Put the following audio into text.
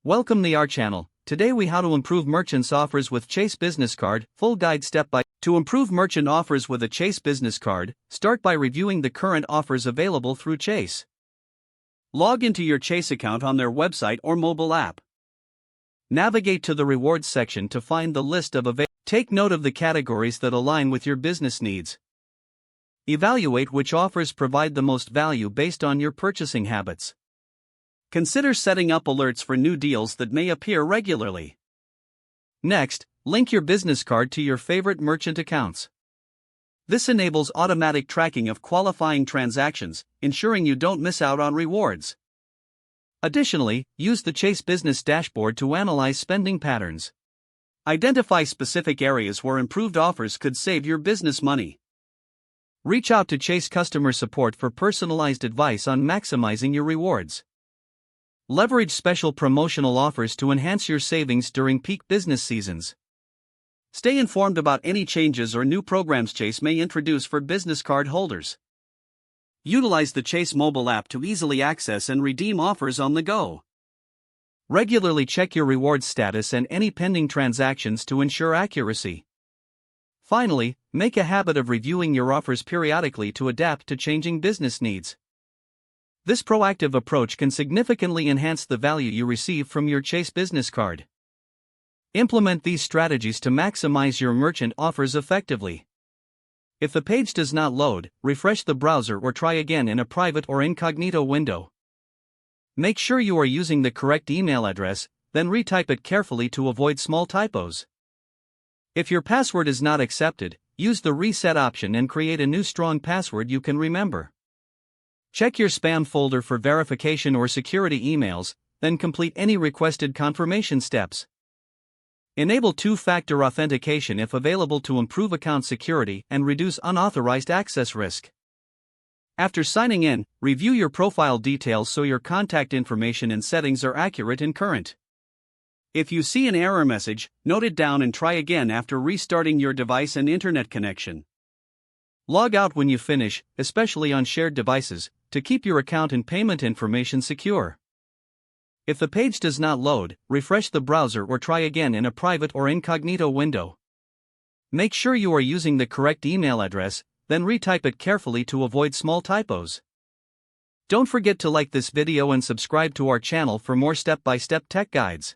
Welcome to our channel. Today we how to improve merchants offers with Chase business card, full guide step by. To improve merchant offers with a Chase business card, start by reviewing the current offers available through Chase. Log into your Chase account on their website or mobile app. Navigate to the rewards section to find the list of available. Take note of the categories that align with your business needs. Evaluate which offers provide the most value based on your purchasing habits. Consider setting up alerts for new deals that may appear regularly. Next, link your business card to your favorite merchant accounts. This enables automatic tracking of qualifying transactions, ensuring you don't miss out on rewards. Additionally, use the Chase Business Dashboard to analyze spending patterns. Identify specific areas where improved offers could save your business money. Reach out to Chase customer support for personalized advice on maximizing your rewards. Leverage special promotional offers to enhance your savings during peak business seasons. Stay informed about any changes or new programs Chase may introduce for business card holders. Utilize the Chase mobile app to easily access and redeem offers on the go. Regularly check your rewards status and any pending transactions to ensure accuracy. Finally, make a habit of reviewing your offers periodically to adapt to changing business needs. This proactive approach can significantly enhance the value you receive from your Chase business card. Implement these strategies to maximize your merchant offers effectively. If the page does not load, refresh the browser or try again in a private or incognito window. Make sure you are using the correct email address, then retype it carefully to avoid small typos. If your password is not accepted, use the reset option and create a new strong password you can remember. Check your spam folder for verification or security emails, then complete any requested confirmation steps. Enable two-factor authentication if available to improve account security and reduce unauthorized access risk. After signing in, review your profile details so your contact information and settings are accurate and current. If you see an error message, note it down and try again after restarting your device and internet connection. Log out when you finish, especially on shared devices, to keep your account and payment information secure. If the page does not load, refresh the browser or try again in a private or incognito window. Make sure you are using the correct email address, then retype it carefully to avoid small typos. Don't forget to like this video and subscribe to our channel for more step-by-step tech guides.